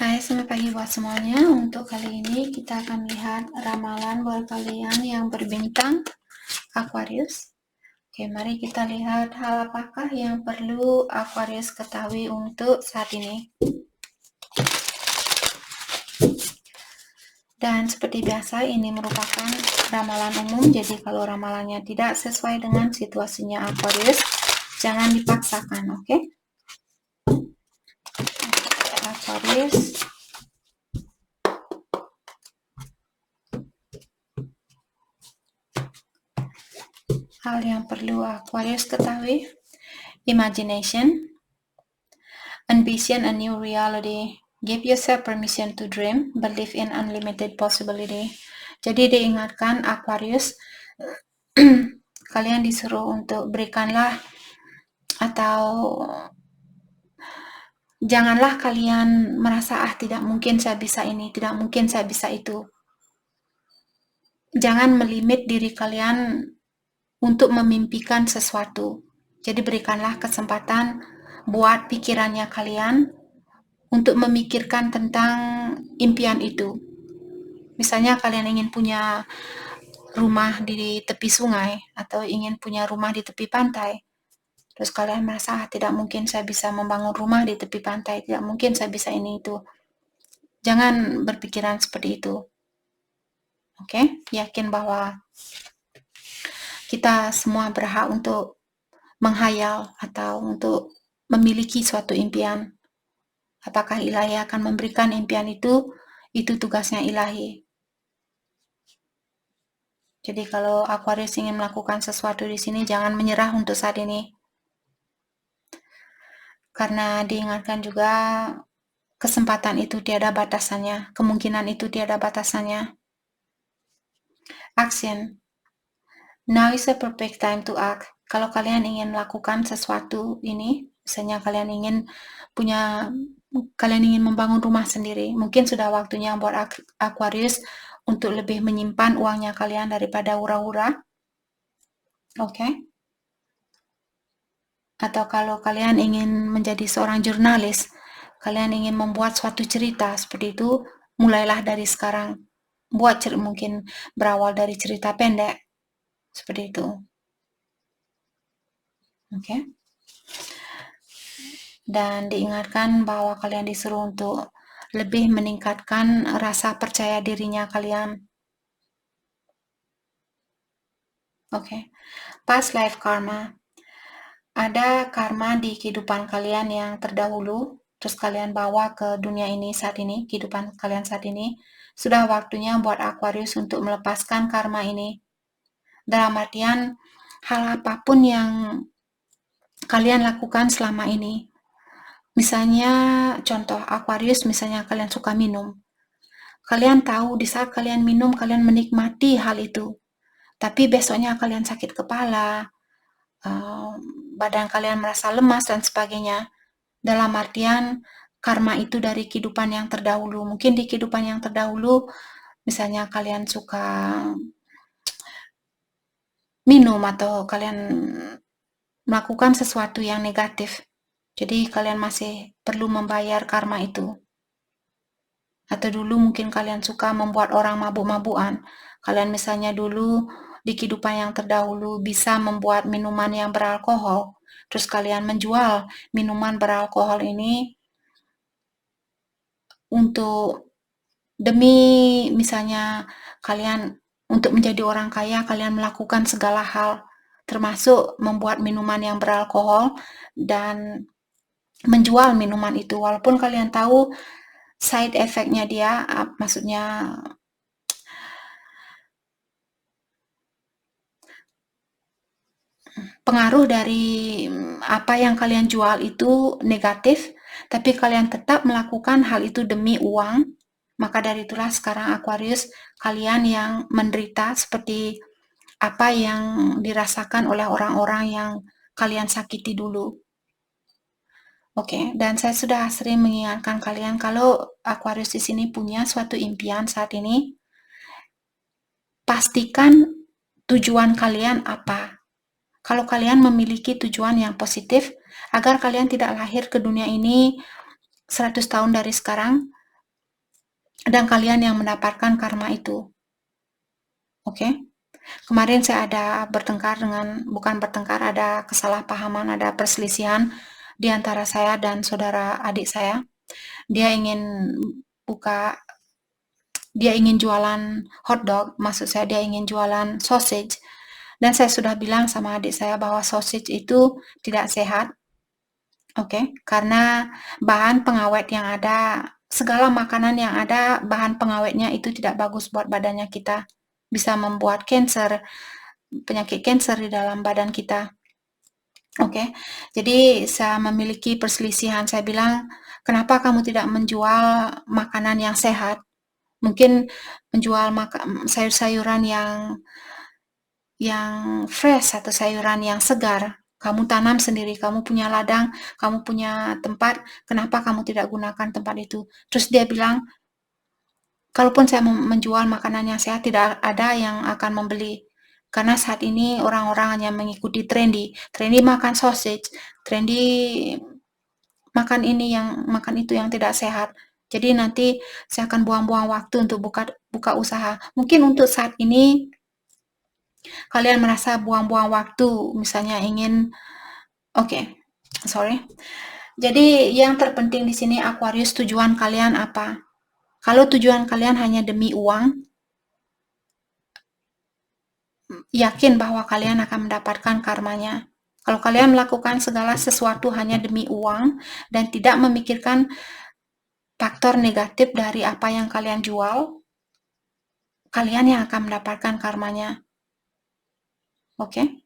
Hai, selamat pagi buat semuanya. Untuk kali ini kita akan lihat ramalan buat kalian yang berbintang Aquarius. Oke, mari kita lihat hal apakah yang perlu Aquarius ketahui untuk saat ini. Dan seperti biasa, ini merupakan ramalan umum, jadi kalau ramalannya tidak sesuai dengan situasinya Aquarius, jangan dipaksakan, oke? Aquarius. Hal yang perlu Aquarius ketahui: imagination, envision a new reality, give yourself permission to dream, believe in unlimited possibility. Jadi diingatkan Aquarius, kalian disuruh untuk berikanlah atau janganlah kalian merasa tidak mungkin saya bisa ini, tidak mungkin saya bisa itu. Jangan melimit diri kalian untuk memimpikan sesuatu. Jadi berikanlah kesempatan buat pikirannya kalian untuk memikirkan tentang impian itu. Misalnya kalian ingin punya rumah di tepi sungai atau ingin punya rumah di tepi pantai. Terus kalian merasa tidak mungkin saya bisa membangun rumah di tepi pantai, tidak mungkin saya bisa ini itu. Jangan berpikiran seperti itu. Oke? Yakin bahwa kita semua berhak untuk menghayal atau untuk memiliki suatu impian. Apakah ilahi akan memberikan impian itu tugasnya ilahi. Jadi kalau Aquarius ingin melakukan sesuatu di sini, jangan menyerah untuk saat ini. Karena diingatkan juga kesempatan itu tiada batasannya, kemungkinan itu tiada batasannya. Action. Now is a perfect time to act. Kalau kalian ingin melakukan sesuatu ini, misalnya kalian ingin membangun rumah sendiri, mungkin sudah waktunya buat Aquarius untuk lebih menyimpan uangnya kalian daripada hura-hura. Oke? Atau kalau kalian ingin menjadi seorang jurnalis, kalian ingin membuat suatu cerita seperti itu, mulailah dari sekarang. Mungkin berawal dari cerita pendek. Seperti itu. Oke. Dan diingatkan bahwa kalian disuruh untuk lebih meningkatkan rasa percaya dirinya kalian. Oke. Past life karma. Ada karma di kehidupan kalian yang terdahulu, terus kalian bawa ke dunia ini saat ini, kehidupan kalian saat ini. Sudah waktunya buat Aquarius untuk melepaskan karma ini. Dalam artian, hal apapun yang kalian lakukan selama ini. Misalnya, contoh Aquarius, misalnya kalian suka minum. Kalian tahu di saat kalian minum, kalian menikmati hal itu. Tapi besoknya kalian sakit kepala, badan kalian merasa lemas, dan sebagainya. Dalam artian, karma itu dari kehidupan yang terdahulu. Mungkin di kehidupan yang terdahulu, misalnya kalian suka minum atau kalian melakukan sesuatu yang negatif. Jadi kalian masih perlu membayar karma itu. Atau dulu mungkin kalian suka membuat orang mabuk-mabukan. Kalian misalnya dulu di kehidupan yang terdahulu bisa membuat minuman yang beralkohol. Terus kalian menjual minuman beralkohol ini untuk demi misalnya kalian untuk menjadi orang kaya, kalian melakukan segala hal, termasuk membuat minuman yang beralkohol dan menjual minuman itu, walaupun kalian tahu side effect-nya dia, maksudnya pengaruh dari apa yang kalian jual itu negatif, tapi kalian tetap melakukan hal itu demi uang. Maka dari itulah sekarang Aquarius, kalian yang menderita seperti apa yang dirasakan oleh orang-orang yang kalian sakiti dulu. Oke, dan saya sudah sering mengingatkan kalian kalau Aquarius di sini punya suatu impian saat ini, pastikan tujuan kalian apa. Kalau kalian memiliki tujuan yang positif, agar kalian tidak lahir ke dunia ini 100 tahun dari sekarang, dan kalian yang mendapatkan karma itu. Oke? Kemarin saya ada bukan bertengkar, ada kesalahpahaman, ada perselisihan di antara saya dan saudara adik saya. Dia ingin jualan hotdog, maksud saya dia ingin jualan sausage. Dan saya sudah bilang sama adik saya bahwa sausage itu tidak sehat. Oke, karena bahan pengawet yang ada, segala makanan yang ada, bahan pengawetnya itu tidak bagus buat badannya kita. Bisa membuat penyakit kanker di dalam badan kita. Oke, jadi saya memiliki perselisihan. Saya bilang, kenapa kamu tidak menjual makanan yang sehat? Mungkin menjual sayur-sayuran yang fresh atau sayuran yang segar. Kamu tanam sendiri, kamu punya ladang, kamu punya tempat, kenapa kamu tidak gunakan tempat itu? Terus dia bilang, kalaupun saya menjual makanan yang sehat, tidak ada yang akan membeli. Karena saat ini orang-orang hanya mengikuti trendy makan sausage, trendy makan itu yang tidak sehat. Jadi nanti saya akan buang-buang waktu untuk buka usaha. Mungkin untuk saat ini kalian merasa buang-buang waktu, misalnya oke, sorry. Jadi yang terpenting di sini Aquarius, tujuan kalian apa? Kalau tujuan kalian hanya demi uang, yakin bahwa kalian akan mendapatkan karmanya. Kalau kalian melakukan segala sesuatu hanya demi uang dan tidak memikirkan faktor negatif dari apa yang kalian jual, kalian yang akan mendapatkan karmanya. Oke?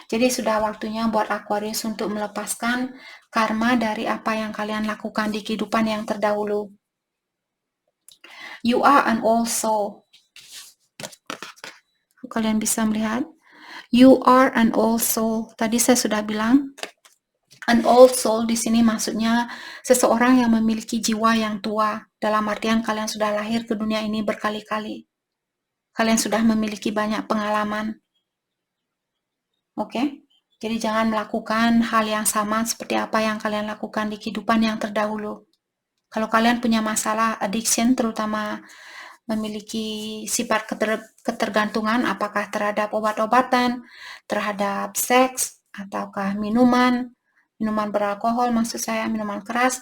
Jadi sudah waktunya buat Aquarius untuk melepaskan karma dari apa yang kalian lakukan di kehidupan yang terdahulu. You are an old soul. Kalian bisa melihat, you are an old soul. Tadi saya sudah bilang, an old soul di sini maksudnya seseorang yang memiliki jiwa yang tua. Dalam artian kalian sudah lahir ke dunia ini berkali-kali. Kalian sudah memiliki banyak pengalaman. Oke? Jadi jangan melakukan hal yang sama seperti apa yang kalian lakukan di kehidupan yang terdahulu. Kalau kalian punya masalah addiction, terutama memiliki sifat ketergantungan, apakah terhadap obat-obatan, terhadap seks, ataukah minuman beralkohol, maksud saya minuman keras,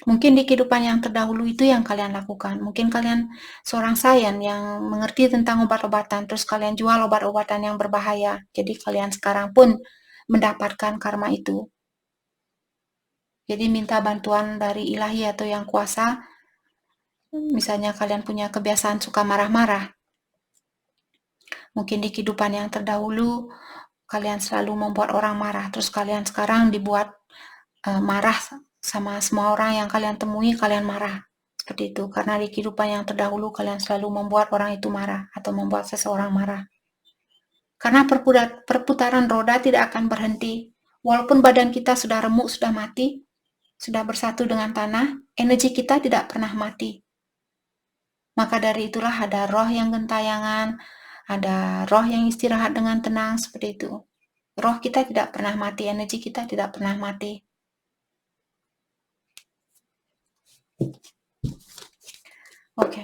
mungkin di kehidupan yang terdahulu itu yang kalian lakukan. Mungkin kalian seorang sains yang mengerti tentang obat-obatan, terus kalian jual obat-obatan yang berbahaya. Jadi kalian sekarang pun mendapatkan karma itu. Jadi minta bantuan dari ilahi atau yang kuasa. Misalnya kalian punya kebiasaan suka marah-marah. Mungkin di kehidupan yang terdahulu kalian selalu membuat orang marah, terus kalian sekarang dibuat marah sama semua orang yang kalian temui, kalian marah. Seperti itu, karena di kehidupan yang terdahulu kalian selalu membuat orang itu marah atau membuat seseorang marah. Karena perputaran roda tidak akan berhenti. Walaupun badan kita sudah remuk, sudah mati, sudah bersatu dengan tanah, energi kita tidak pernah mati. Maka dari itulah ada roh yang gentayangan, ada roh yang istirahat dengan tenang, seperti itu. Roh kita tidak pernah mati, energi kita tidak pernah mati. Oke.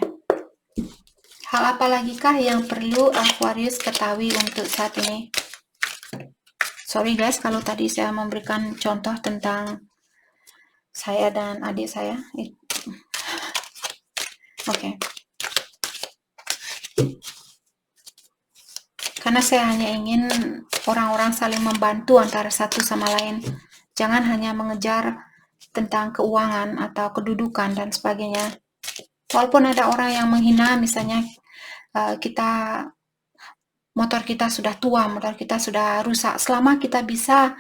Hal apa lagi kah yang perlu Aquarius ketahui untuk saat ini? Sorry guys, kalau tadi saya memberikan contoh tentang saya dan adik saya. Oke. Karena saya hanya ingin orang-orang saling membantu antara satu sama lain. Jangan hanya mengejar tentang keuangan atau kedudukan dan sebagainya. Walaupun ada orang yang menghina, misalnya motor kita sudah tua, motor kita sudah rusak, selama kita bisa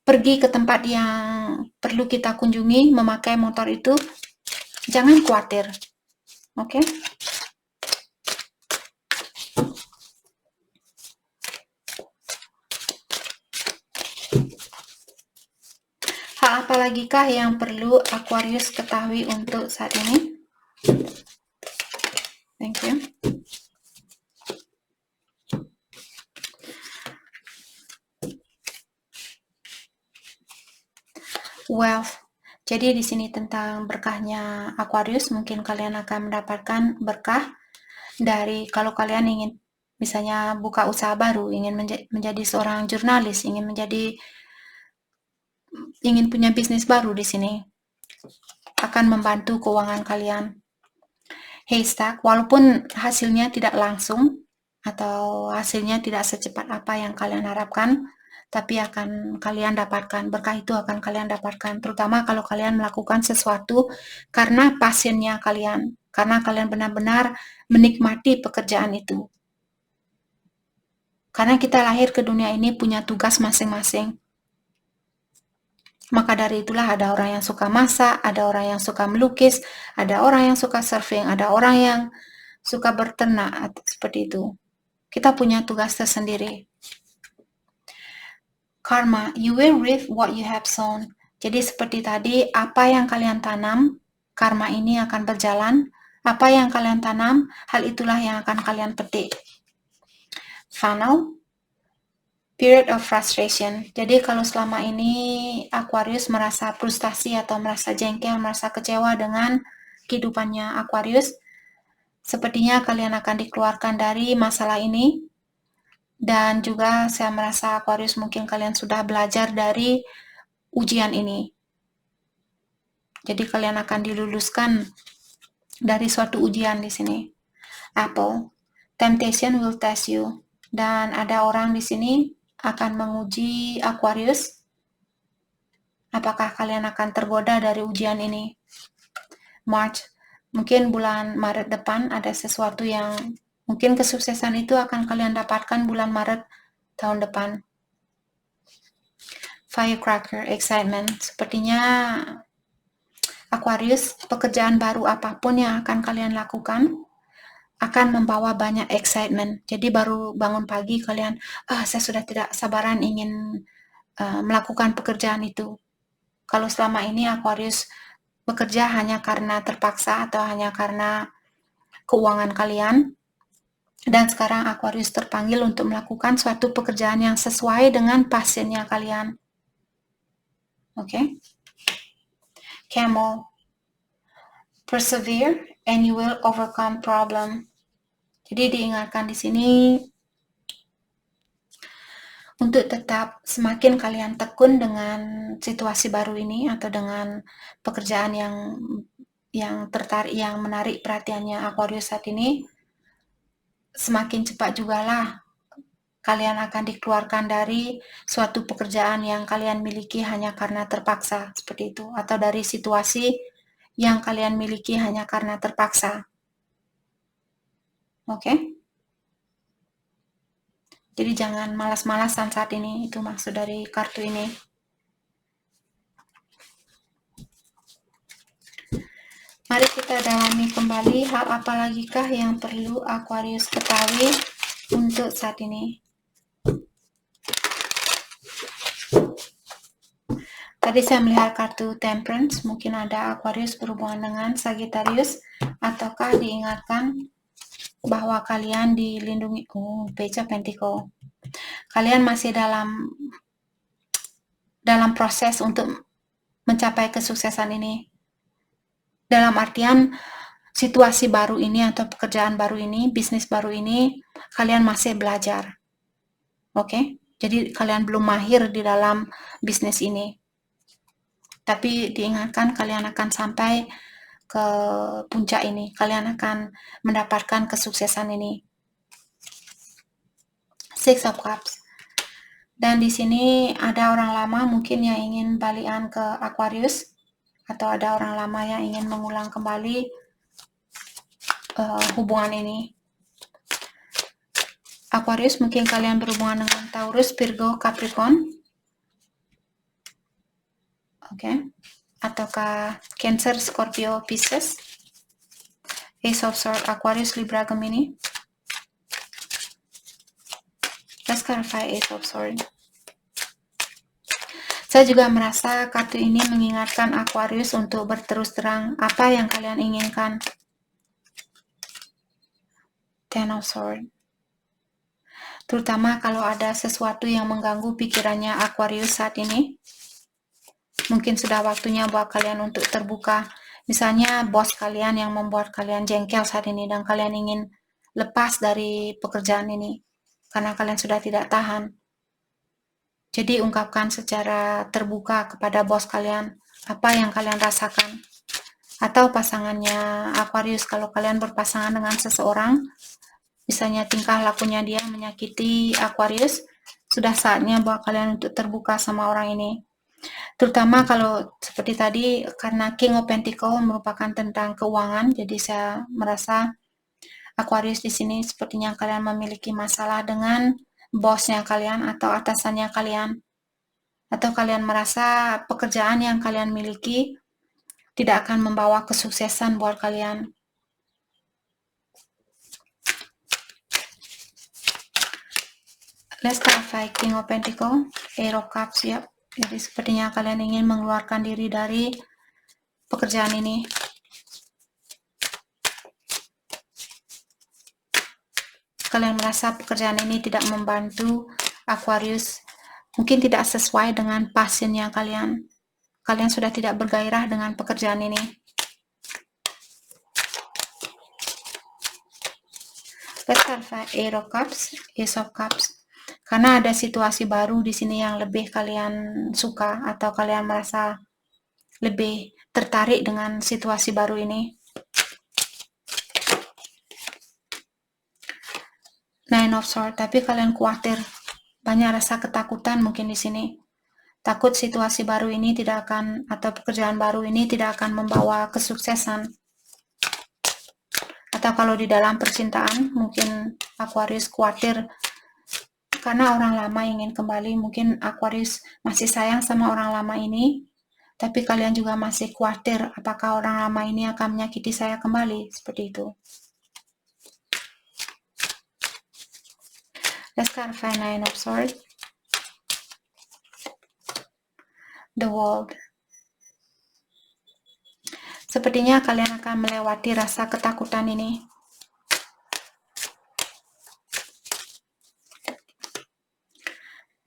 pergi ke tempat yang perlu kita kunjungi, memakai motor itu, jangan khawatir. Oke? Hal apa lagi kah yang perlu Aquarius ketahui untuk saat ini? Thank you. Wealth. Jadi di sini tentang berkahnya Aquarius, mungkin kalian akan mendapatkan berkah dari kalau kalian ingin misalnya buka usaha baru, ingin menjadi seorang jurnalis, ingin punya bisnis baru di sini, akan membantu keuangan kalian. Haystack, walaupun hasilnya tidak langsung atau hasilnya tidak secepat apa yang kalian harapkan, tapi akan kalian dapatkan, berkah itu akan kalian dapatkan, terutama kalau kalian melakukan sesuatu karena passionnya kalian, karena kalian benar-benar menikmati pekerjaan itu. Karena kita lahir ke dunia ini punya tugas masing-masing. Maka dari itulah ada orang yang suka masak, ada orang yang suka melukis, ada orang yang suka surfing, ada orang yang suka berternak, seperti itu. Kita punya tugas tersendiri. Karma, you will reap what you have sown. Jadi seperti tadi, apa yang kalian tanam, karma ini akan berjalan. Apa yang kalian tanam, hal itulah yang akan kalian petik. Funnel, period of frustration. Jadi kalau selama ini Aquarius merasa frustasi atau merasa jengkel, merasa kecewa dengan kehidupannya Aquarius, sepertinya kalian akan dikeluarkan dari masalah ini. Dan juga saya merasa Aquarius mungkin kalian sudah belajar dari ujian ini. Jadi kalian akan diluluskan dari suatu ujian di sini. Apple, temptation will test you. Dan ada orang di sini akan menguji Aquarius. Apakah kalian akan tergoda dari ujian ini? March, mungkin bulan Maret depan ada sesuatu yang mungkin kesuksesan itu akan kalian dapatkan bulan Maret tahun depan. Firecracker, excitement. Sepertinya Aquarius, pekerjaan baru apapun yang akan kalian lakukan akan membawa banyak excitement. Jadi baru bangun pagi kalian, saya sudah tidak sabaran ingin melakukan pekerjaan itu. Kalau selama ini Aquarius bekerja hanya karena terpaksa atau hanya karena keuangan kalian, dan sekarang Aquarius terpanggil untuk melakukan suatu pekerjaan yang sesuai dengan passionnya kalian. Oke? Camel, persevere and you will overcome problem. Jadi diingatkan di sini untuk tetap semakin kalian tekun dengan situasi baru ini atau dengan pekerjaan yang menarik perhatiannya Aquarius saat ini, semakin cepat jugalah kalian akan dikeluarkan dari suatu pekerjaan yang kalian miliki hanya karena terpaksa, seperti itu, atau dari situasi yang kalian miliki hanya karena terpaksa. Oke? Jadi jangan malas-malasan saat ini, itu maksud dari kartu ini. Mari kita dalami kembali hal apa lagikah yang perlu Aquarius ketahui untuk saat ini. Tadi saya melihat kartu Temperance, mungkin ada Aquarius berhubungan dengan Sagittarius, ataukah diingatkan bahwa kalian dilindungi, Page of Pentacle. Kalian masih dalam proses untuk mencapai kesuksesan ini. Dalam artian situasi baru ini atau pekerjaan baru ini, bisnis baru ini, kalian masih belajar. Oke? Jadi kalian belum mahir di dalam bisnis ini. Tapi diingatkan kalian akan sampai ke puncak ini. Kalian akan mendapatkan kesuksesan ini. Six of Cups. Dan di sini ada orang lama mungkin yang ingin balikan ke Aquarius, atau ada orang lama yang ingin mengulang kembali hubungan ini. Aquarius, mungkin kalian berhubungan dengan Taurus, Virgo, Capricorn. Oke. Ataukah Cancer, Scorpio, Pisces. Ace of Swords, Aquarius, Libra, Gemini. Let's clarify Ace of Swords. Saya juga merasa kartu ini mengingatkan Aquarius untuk berterus terang apa yang kalian inginkan. Ten of Swords. Terutama kalau ada sesuatu yang mengganggu pikirannya Aquarius saat ini. Mungkin sudah waktunya buat kalian untuk terbuka. Misalnya bos kalian yang membuat kalian jengkel saat ini dan kalian ingin lepas dari pekerjaan ini karena kalian sudah tidak tahan. Jadi ungkapkan secara terbuka kepada bos kalian apa yang kalian rasakan. Atau pasangannya Aquarius, kalau kalian berpasangan dengan seseorang, misalnya tingkah lakunya dia menyakiti Aquarius, sudah saatnya buat kalian untuk terbuka sama orang ini. Terutama kalau seperti tadi, karena King of Pentacle merupakan tentang keuangan, jadi saya merasa Aquarius di sini sepertinya kalian memiliki masalah dengan bosnya kalian atau atasannya kalian. Atau kalian merasa pekerjaan yang kalian miliki tidak akan membawa kesuksesan buat kalian. Let's clarify King of Pentacle, Eight of Cups, ya. Jadi sepertinya kalian ingin mengeluarkan diri dari pekerjaan ini. Kalian merasa pekerjaan ini tidak membantu Aquarius, mungkin tidak sesuai dengan passionnya kalian. Kalian sudah tidak bergairah dengan pekerjaan ini. Let's clarify Eight of Cups, Ace of Cups. Karena ada situasi baru di sini yang lebih kalian suka atau kalian merasa lebih tertarik dengan situasi baru ini. Nine of Swords, tapi kalian khawatir, banyak rasa ketakutan mungkin di sini. Takut situasi baru ini tidak akan, atau pekerjaan baru ini tidak akan membawa kesuksesan. Atau kalau di dalam percintaan, mungkin Aquarius khawatir karena orang lama ingin kembali. Mungkin Aquarius masih sayang sama orang lama ini, tapi kalian juga masih khawatir apakah orang lama ini akan menyakiti saya kembali, seperti itu. Let's clarify Nine of Swords. The World. Sepertinya kalian akan melewati rasa ketakutan ini.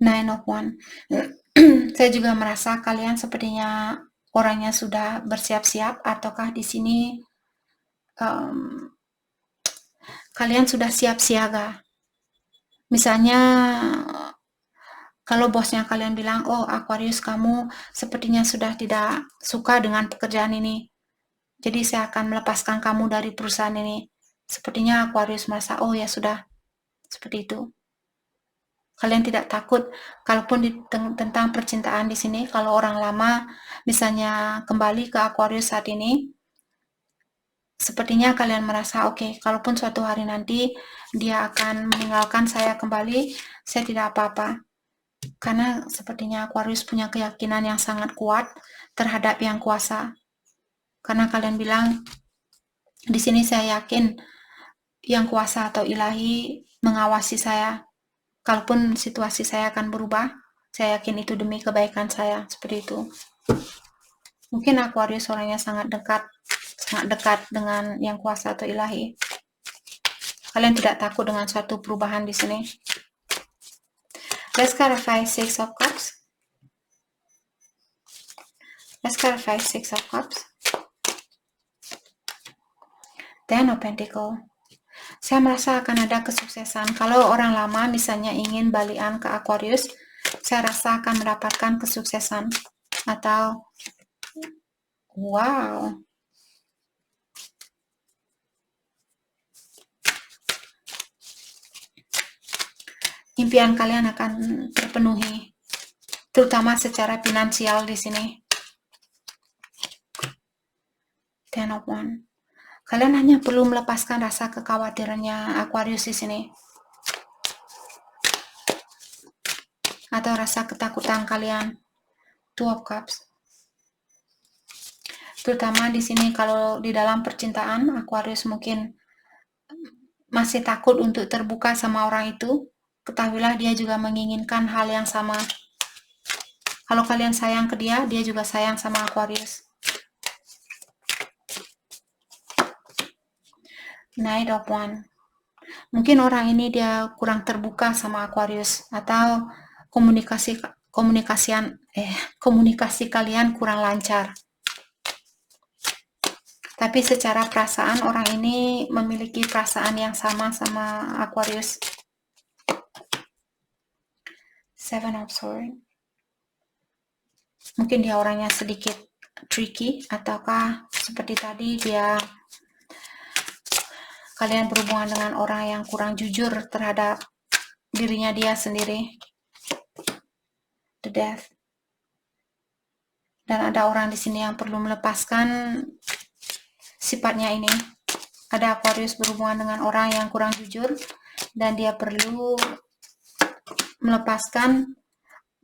Nine of Wands. Saya juga merasa kalian sepertinya orangnya sudah bersiap-siap, ataukah di sini kalian sudah siap siaga. Misalnya kalau bosnya kalian bilang, oh Aquarius kamu sepertinya sudah tidak suka dengan pekerjaan ini, jadi saya akan melepaskan kamu dari perusahaan ini. Sepertinya Aquarius merasa, oh ya sudah, seperti itu. Kalian tidak takut, kalaupun tentang percintaan di sini, kalau orang lama misalnya kembali ke Aquarius saat ini, sepertinya kalian merasa, oke, kalaupun suatu hari nanti dia akan meninggalkan saya kembali, saya tidak apa-apa. Karena sepertinya Aquarius punya keyakinan yang sangat kuat terhadap yang kuasa. Karena kalian bilang, di sini saya yakin yang kuasa atau ilahi mengawasi saya. Kalaupun situasi saya akan berubah, saya yakin itu demi kebaikan saya, seperti itu. Mungkin Aquarius orangnya sangat dekat dengan yang kuasa atau ilahi. Kalian tidak takut dengan suatu perubahan di sini. Let's clarify Six of Cups. Let's clarify Six of Cups. Ten of Pentacles. Saya merasa akan ada kesuksesan. Kalau orang lama misalnya ingin balikan ke Aquarius, saya rasa akan mendapatkan kesuksesan. Atau, wow, impian kalian akan terpenuhi, terutama secara finansial di sini. Ten of Wands. Kalian hanya perlu melepaskan rasa kekhawatirannya Aquarius di sini. Atau rasa ketakutan kalian. Two of Cups. Terutama di sini kalau di dalam percintaan, Aquarius mungkin masih takut untuk terbuka sama orang itu. Ketahuilah dia juga menginginkan hal yang sama. Kalau kalian sayang ke dia, dia juga sayang sama Aquarius. Knight of Wands. Mungkin orang ini dia kurang terbuka sama Aquarius, atau komunikasi kalian kurang lancar. Tapi secara perasaan orang ini memiliki perasaan yang sama Aquarius. Seven of Swords. Mungkin dia orangnya sedikit tricky, ataukah seperti tadi kalian berhubungan dengan orang yang kurang jujur terhadap dirinya dia sendiri. The Death. Dan ada orang di sini yang perlu melepaskan sifatnya ini. Ada Aquarius berhubungan dengan orang yang kurang jujur dan dia perlu melepaskan.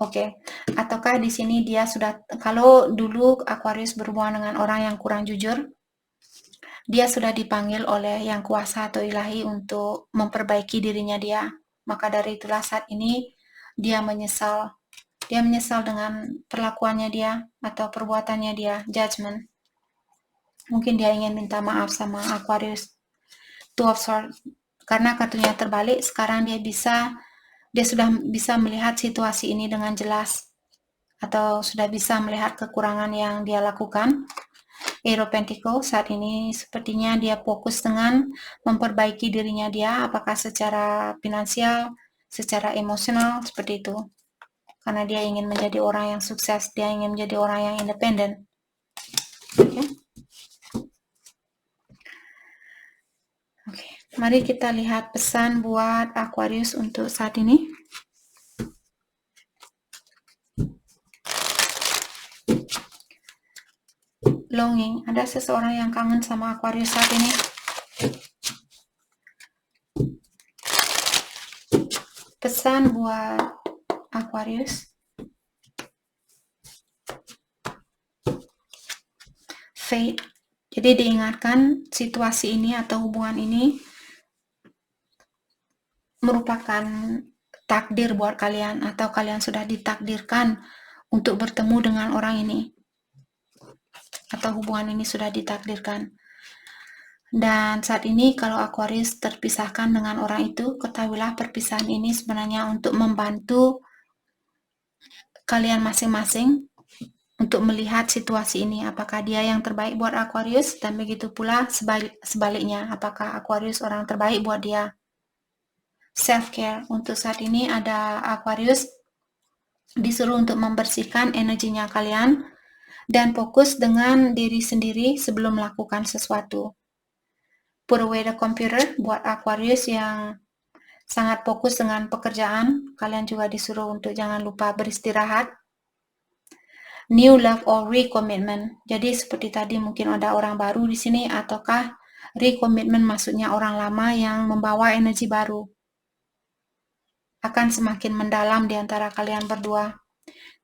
Oke. Ataukah di sini dia sudah, kalau dulu Aquarius berhubungan dengan orang yang kurang jujur, dia sudah dipanggil oleh yang kuasa atau ilahi untuk memperbaiki dirinya dia. Maka dari itulah saat ini dia menyesal. Dia menyesal dengan perlakuannya dia atau perbuatannya dia, judgment. Mungkin dia ingin minta maaf sama Aquarius. Two of Swords. Karena kartunya terbalik, sekarang dia sudah bisa melihat situasi ini dengan jelas. Atau sudah bisa melihat kekurangan yang dia lakukan. Eight of Pentacles, saat ini sepertinya dia fokus dengan memperbaiki dirinya dia, apakah secara finansial, secara emosional, seperti itu. Karena dia ingin menjadi orang yang sukses, dia ingin menjadi orang yang independen. Oke. Oke, mari kita lihat pesan buat Aquarius untuk saat ini. Longing, ada seseorang yang kangen sama Aquarius saat ini. Pesan buat Aquarius. Fate. Jadi diingatkan situasi ini atau hubungan ini merupakan takdir buat kalian atau kalian sudah ditakdirkan untuk bertemu dengan orang ini. Atau hubungan ini sudah ditakdirkan. Dan saat ini kalau Aquarius terpisahkan dengan orang itu, ketahuilah perpisahan ini sebenarnya untuk membantu kalian masing-masing untuk melihat situasi ini, apakah dia yang terbaik buat Aquarius, dan begitu pula sebaliknya, apakah Aquarius orang terbaik buat dia. Self-care, untuk saat ini ada Aquarius disuruh untuk membersihkan energinya kalian, dan fokus dengan diri sendiri sebelum melakukan sesuatu. Put away the computer, buat Aquarius yang sangat fokus dengan pekerjaan, kalian juga disuruh untuk jangan lupa beristirahat. New love or recommitment. Jadi seperti tadi mungkin ada orang baru di sini, ataukah recommitment maksudnya orang lama yang membawa energi baru. Akan semakin mendalam di antara kalian berdua.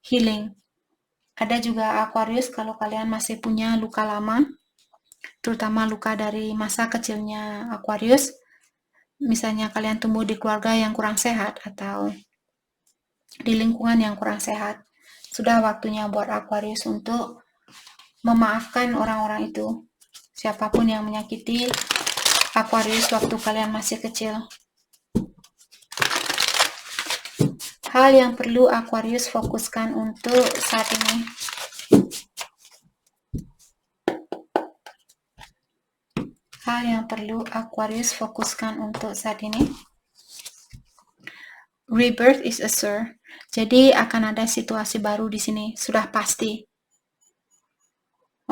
Healing. Ada juga Aquarius kalau kalian masih punya luka lama, terutama luka dari masa kecilnya Aquarius. Misalnya kalian tumbuh di keluarga yang kurang sehat atau di lingkungan yang kurang sehat. Sudah waktunya buat Aquarius untuk memaafkan orang-orang itu. Siapapun yang menyakiti Aquarius waktu kalian masih kecil. Hal yang perlu Aquarius fokuskan untuk saat ini. Hal yang perlu Aquarius fokuskan untuk saat ini. Rebirth is assured. Jadi akan ada situasi baru di sini, sudah pasti.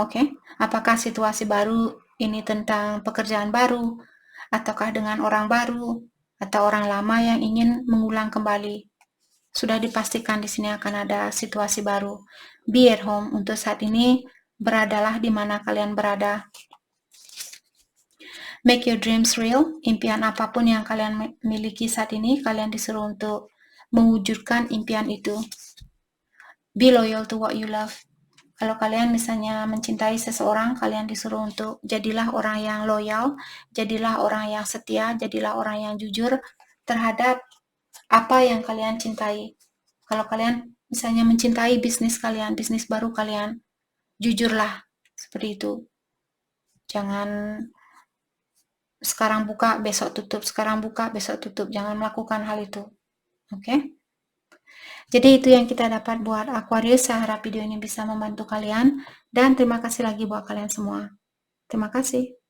Oke, apakah situasi baru ini tentang pekerjaan baru, ataukah dengan orang baru, atau orang lama yang ingin mengulang kembali? Sudah dipastikan di sini akan ada situasi baru. Be at home, untuk saat ini beradalah di mana kalian berada. Make your dreams real. Impian apapun yang kalian miliki saat ini, kalian disuruh untuk mewujudkan impian itu. Be loyal to what you love. Kalau kalian misalnya mencintai seseorang, kalian disuruh untuk jadilah orang yang loyal, jadilah orang yang setia, jadilah orang yang jujur terhadap apa yang kalian cintai. Kalau kalian misalnya mencintai bisnis kalian, bisnis baru kalian, jujurlah seperti itu. Jangan sekarang buka, besok tutup, sekarang buka, besok tutup. Jangan melakukan hal itu. Oke? Jadi itu yang kita dapat buat Aquarius. Saya harap video ini bisa membantu kalian dan terima kasih lagi buat kalian semua. Terima kasih.